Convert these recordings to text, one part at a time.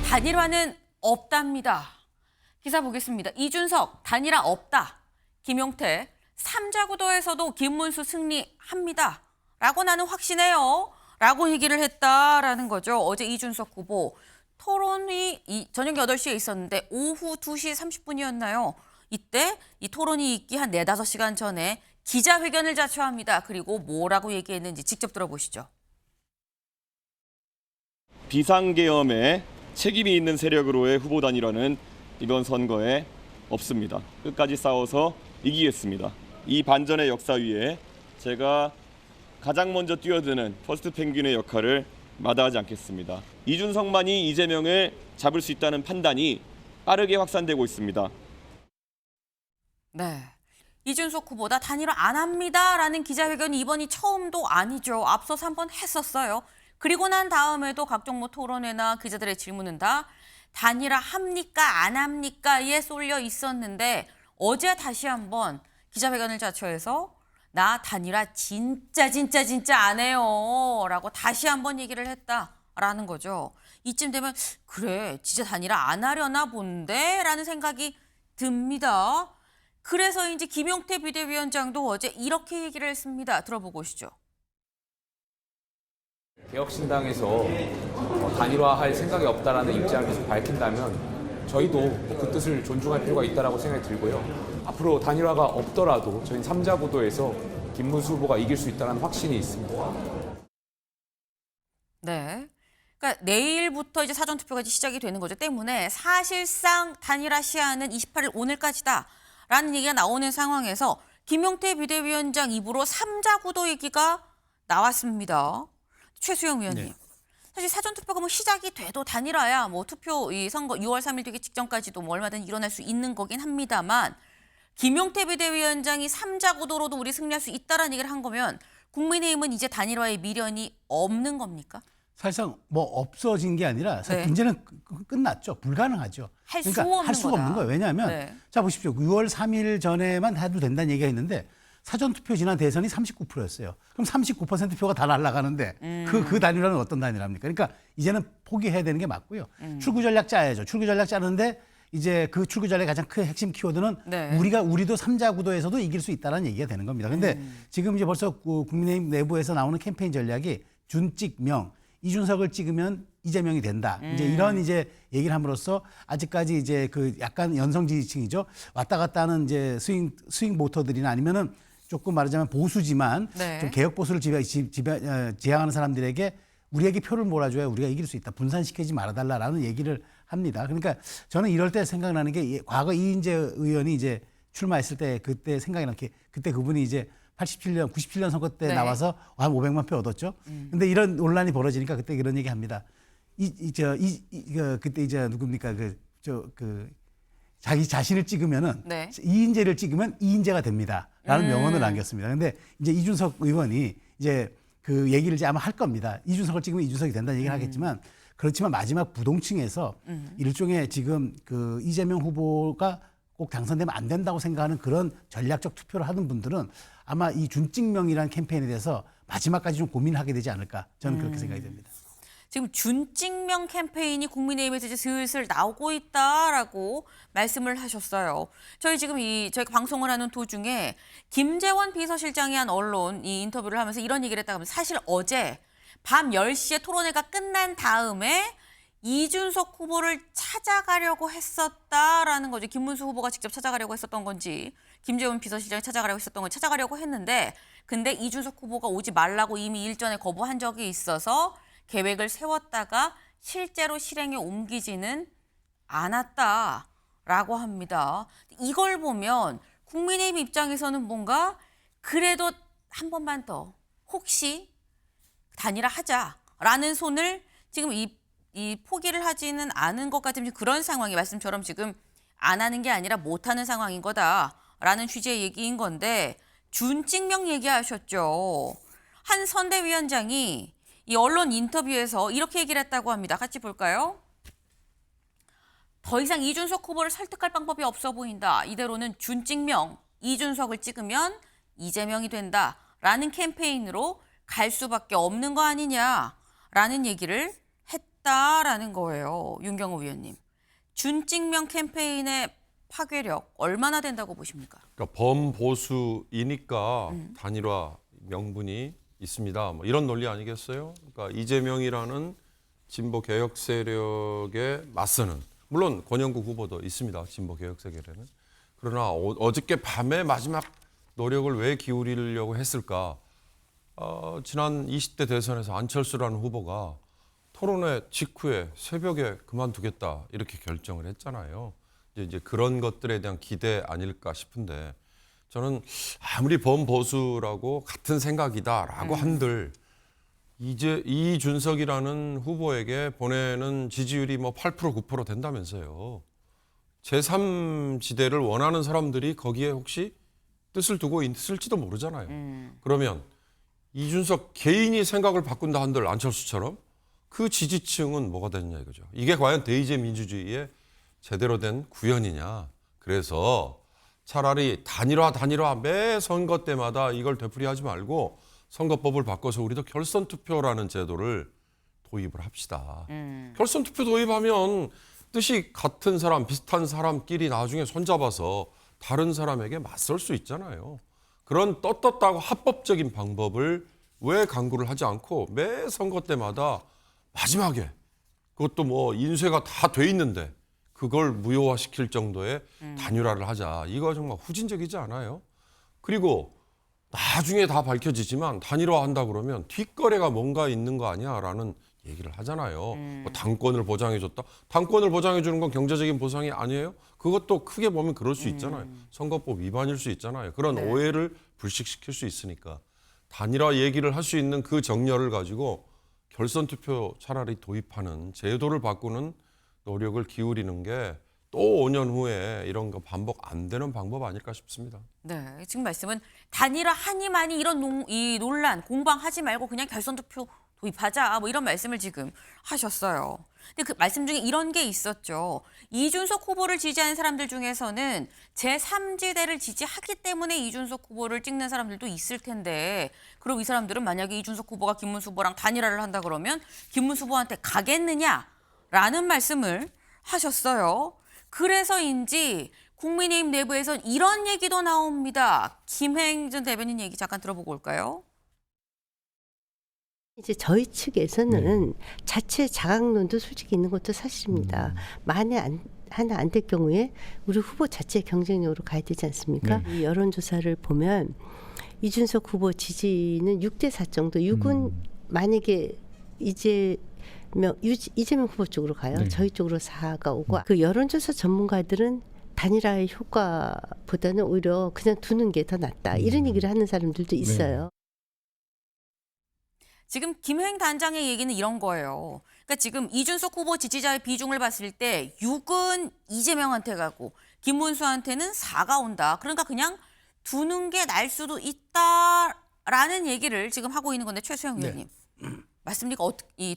단일화는 없답니다. 기사 보겠습니다. 이준석 단일화 없다. 김용태 3자 구도에서도 김문수 승리합니다. 라고 나는 확신해요. 라고 얘기를 했다라는 거죠. 어제 이준석 후보 토론이 저녁 8시에 있었는데 오후 2시 30분이었나요? 이때 이 토론이 있기 한 4, 5시간 전에 기자회견을 자처합니다. 그리고 뭐라고 얘기했는지 직접 들어보시죠. 비상계엄에 책임이 있는 세력으로의 후보 단일화는 이번 선거에 없습니다. 끝까지 싸워서 이기겠습니다. 이 반전의 역사 위에 제가 가장 먼저 뛰어드는 퍼스트 펭귄의 역할을 마다하지 않겠습니다. 이준석만이 이재명을 잡을 수 있다는 판단이 빠르게 확산되고 있습니다. 네, 이준석 후보다 단일화 안 합니다라는 기자회견이 이번이 처음도 아니죠. 앞서서 한번 했었어요. 그리고 난 다음에도 각종 토론회나 기자들의 질문은 다 단일화 합니까 안 합니까에 쏠려 있었는데 어제 다시 한번 기자회견을 자처해서 나 단일화 진짜 안 해요 라고 다시 한번 얘기를 했다라는 거죠. 이쯤 되면 그래 진짜 단일화 안 하려나 본데 라는 생각이 듭니다. 그래서 이제 김용태 비대위원장도 어제 이렇게 얘기를 했습니다. 들어보고 오시죠. 개혁신당에서 단일화할 생각이 없다라는 입장을 계속 밝힌다면 저희도 그 뜻을 존중할 필요가 있다고 생각이 들고요. 앞으로 단일화가 없더라도 저희는 3자 구도에서 김문수 후보가 이길 수 있다는 확신이 있습니다. 네. 그러니까 내일부터 이제 사전투표가 시작이 되는 거죠. 때문에 사실상 단일화 시한은 28일 오늘까지다라는 얘기가 나오는 상황에서 김용태 비대위원장 입으로 3자 구도 얘기가 나왔습니다. 최수영 위원님. 네. 사실 사전투표가 시작이 돼도 단일화야 투표 이 선거 6월 3일 되기 직전까지도 얼마든지 일어날 수 있는 거긴 합니다만 김용태 비대위원장이 3자 구도로도 우리 승리할 수 있다라는 얘기를 한 거면 국민의힘은 이제 단일화의 미련이 없는 겁니까? 사실상 없어진 게 아니라 사실 네. 이제는 끝났죠. 불가능하죠. 할 그러니까 수가 없는 거예요. 왜냐하면 네. 자 보십시오. 6월 3일 전에만 해도 된다는 얘기가 있는데 사전투표 지난 대선이 39%였어요. 그럼 39%표가 다 날아가는데 그 단일화는 어떤 단일화입니까? 그러니까 이제는 포기해야 되는 게 맞고요. 출구 전략 짜야죠. 출구 전략 짜는데 이제 그 출구 전략의 가장 큰 핵심 키워드는 네. 우리도 3자 구도에서도 이길 수 있다는 얘기가 되는 겁니다. 근데 지금 이제 벌써 국민의힘 내부에서 나오는 캠페인 전략이 준찍명, 이준석을 찍으면 이재명이 된다. 이제 이런 이제 얘기를 함으로써 아직까지 이제 그 약간 연성 지지층이죠. 왔다 갔다 하는 이제 스윙 보터들이나 아니면은 조금 말하자면 보수지만 네. 좀 개혁 보수를 지향하는 사람들에게 우리에게 표를 몰아줘야 우리가 이길 수 있다. 분산시키지 말아달라라는 얘기를 합니다. 그러니까 저는 이럴 때 생각나는 게 과거 이인재 의원이 이제 출마했을 때 그때 생각이 나는 게 그때 그분이 이제 97년 선거 때 네. 나와서 한 500만 표 얻었죠. 근데 이런 논란이 벌어지니까 그때 이런 얘기 합니다. 그때 이제 누굽니까? 자기 자신을 찍으면은 네. 이인재를 찍으면 이인재가 됩니다라는 명언을 남겼습니다. 근데 이제 이준석 의원이 이제 그 얘기를 이제 아마 할 겁니다. 이준석을 찍으면 이준석이 된다는 얘기를 하겠지만 그렇지만 마지막 부동층에서 일종의 지금 그 이재명 후보가 꼭 당선되면 안 된다고 생각하는 그런 전략적 투표를 하는 분들은 아마 이 준찍명이라는 캠페인에 대해서 마지막까지 좀 고민을 하게 되지 않을까 저는 그렇게 생각이 됩니다. 지금 준찍명 캠페인이 국민의힘에서 이제 슬슬 나오고 있다라고 말씀을 하셨어요. 저희 지금 저희가 방송을 하는 도중에 김재원 비서실장이 한 언론 이 인터뷰를 하면서 이런 얘기를 했다고 하면 사실 어제 밤 10시에 토론회가 끝난 다음에 이준석 후보를 찾아가려고 했었다라는 거죠. 김문수 후보가 직접 찾아가려고 했었던 건지 김재원 비서실장이 찾아가려고 했었던 건지 찾아가려고 했는데 근데 이준석 후보가 오지 말라고 이미 일전에 거부한 적이 있어서 계획을 세웠다가 실제로 실행에 옮기지는 않았다라고 합니다. 이걸 보면 국민의힘 입장에서는 뭔가 그래도 한 번만 더 혹시 단일화 하자라는 손을 지금 이 포기를 하지는 않은 것 같은 그런 상황이 말씀처럼 지금 안 하는 게 아니라 못 하는 상황인 거다라는 취지의 얘기인 건데 준찍명 얘기하셨죠. 한 선대위원장이 이 언론 인터뷰에서 이렇게 얘기를 했다고 합니다. 같이 볼까요? 더 이상 이준석 후보를 설득할 방법이 없어 보인다. 이대로는 준찍명, 이준석을 찍으면 이재명이 된다라는 캠페인으로 갈 수밖에 없는 거 아니냐라는 얘기를 있다라는 거예요. 윤경호 위원님. 준찍명 캠페인의 파괴력 얼마나 된다고 보십니까? 그러니까 범보수이니까 단일화 명분이 있습니다. 뭐 이런 논리 아니겠어요? 그러니까 이재명이라는 진보 개혁 세력에 맞서는, 물론 권영국 후보도 있습니다. 진보 개혁 세력에는. 그러나 어저께 밤에 마지막 노력을 왜 기울이려고 했을까? 지난 20대 대선에서 안철수라는 후보가 토론회 직후에 새벽에 그만두겠다 이렇게 결정을 했잖아요. 이제 그런 것들에 대한 기대 아닐까 싶은데, 저는 아무리 범보수라고 같은 생각이다라고 한들 이제 이준석이라는 후보에게 보내는 지지율이 뭐 8% 9% 된다면서요. 제3지대를 원하는 사람들이 거기에 혹시 뜻을 두고 있을지도 모르잖아요. 그러면 이준석 개인이 생각을 바꾼다 한들 안철수처럼 그 지지층은 뭐가 되느냐 이거죠. 이게 과연 대의제 민주주의의 제대로 된 구현이냐. 그래서 차라리 단일화 매 선거 때마다 이걸 되풀이하지 말고 선거법을 바꿔서 우리도 결선 투표라는 제도를 도입을 합시다. 결선 투표 도입하면 뜻이 같은 사람, 비슷한 사람끼리 나중에 손잡아서 다른 사람에게 맞설 수 있잖아요. 그런 떳떳하고 합법적인 방법을 왜 강구를 하지 않고 매 선거 때마다 마지막에, 그것도 뭐 인쇄가 다 돼 있는데 그걸 무효화시킬 정도의 단일화를 하자. 이거 정말 후진적이지 않아요? 그리고 나중에 다 밝혀지지만 단일화한다 그러면 뒷거래가 뭔가 있는 거 아니야라는 얘기를 하잖아요. 뭐 당권을 보장해줬다. 당권을 보장해주는 건 경제적인 보상이 아니에요? 그것도 크게 보면 그럴 수 있잖아요. 선거법 위반일 수 있잖아요. 그런 네. 오해를 불식시킬 수 있으니까 단일화 얘기를 할 수 있는 그 정열을 가지고 결선 투표 차라리 도입하는 제도를 바꾸는 노력을 기울이는 게 또 5년 후에 이런 거 반복 안 되는 방법 아닐까 싶습니다. 네, 지금 말씀은 단일화 하니 많이 이런 이 논란 공방하지 말고 그냥 결선 투표 도입하자 뭐 이런 말씀을 지금 하셨어요. 근데 그 말씀 중에 이런 게 있었죠. 이준석 후보를 지지하는 사람들 중에서는 제3지대를 지지하기 때문에 이준석 후보를 찍는 사람들도 있을 텐데, 그럼 이 사람들은 만약에 이준석 후보가 김문수 후보랑 단일화를 한다 그러면 김문수 후보한테 가겠느냐라는 말씀을 하셨어요. 그래서인지 국민의힘 내부에선 이런 얘기도 나옵니다. 김행 전 대변인 얘기 잠깐 들어보고 올까요? 이제 저희 측에서는 자체 자각론도 솔직히 있는 것도 사실입니다. 만에 하나 안 될 경우에 우리 후보 자체 경쟁력으로 가야 되지 않습니까? 이 여론조사를 보면 이준석 후보 지지는 6대4 정도. 6은 만약에 이재명 후보 쪽으로 가요. 저희 쪽으로 4가 오고, 그 여론조사 전문가들은 단일화의 효과보다는 오히려 그냥 두는 게 더 낫다. 이런 얘기를 하는 사람들도 있어요. 지금 김행 단장의 얘기는 이런 거예요. 그러니까 지금 이준석 후보 지지자의 비중을 봤을 때 6은 이재명한테 가고 김문수한테는 4가 온다. 그러니까 그냥 두는 게 날 수도 있다라는 얘기를 지금 하고 있는 건데, 최수영 의원님. 맞습니까?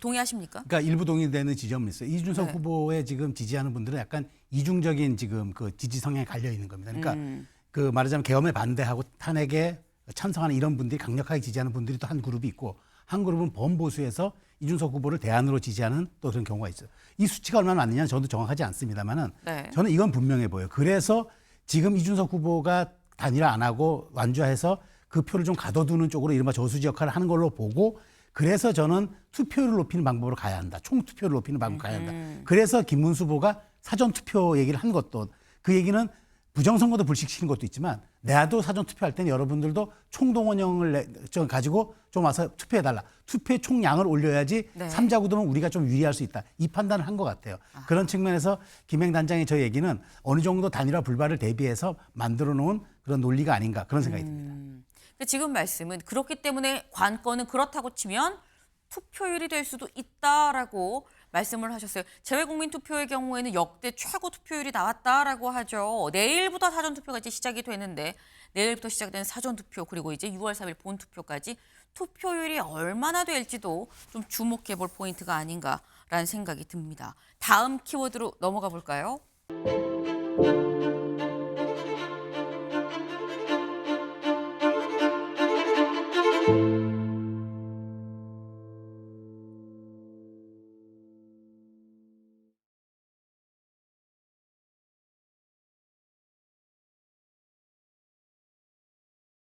동의하십니까? 그러니까 일부 동의되는 지점은 있어요. 이준석 네. 후보에 지금 지지하는 분들은 약간 이중적인 지금 그 지지 성향에 갈려 있는 겁니다. 그러니까 그 말하자면 계엄에 반대하고 탄핵에 찬성하는 이런 분들이 강력하게 지지하는 분들이 또 한 그룹이 있고, 한 그룹은 범보수에서 이준석 후보를 대안으로 지지하는 또 그런 경우가 있어요. 이 수치가 얼마나 맞느냐는 저도 정확하지 않습니다만은 네. 저는 이건 분명해 보여요. 그래서 지금 이준석 후보가 단일화 안 하고 완주해서 그 표를 좀 가둬두는 쪽으로 이른바 저수지 역할을 하는 걸로 보고, 그래서 저는 투표율을 높이는 방법으로 가야 한다. 총투표를 높이는 방법으로 가야 한다. 그래서 김문수 후보가 사전투표 얘기를 한 것도, 그 얘기는 부정선거도 불식시키는 것도 있지만, 내도 사전투표할 때는 여러분들도 총동원령을 가지고 좀 와서 투표해달라. 투표의 총량을 올려야지 네. 3자 구도는 우리가 좀 유리할 수 있다. 이 판단을 한 것 같아요. 그런 측면에서 김행 단장의 저 얘기는 어느 정도 단일화 불발을 대비해서 만들어 놓은 그런 논리가 아닌가, 그런 생각이 듭니다. 지금 말씀은 그렇기 때문에 관건은 그렇다고 치면 투표율이 될 수도 있다라고 말씀을 하셨어요. 재외국민 투표의 경우에는 역대 최고 투표율이 나왔다라고 하죠. 내일부터 사전투표가 이제 시작이 되는데, 내일부터 시작되는 사전투표, 그리고 이제 6월 3일 본투표까지 투표율이 얼마나 될지도 좀 주목해 볼 포인트가 아닌가라는 생각이 듭니다. 다음 키워드로 넘어가 볼까요?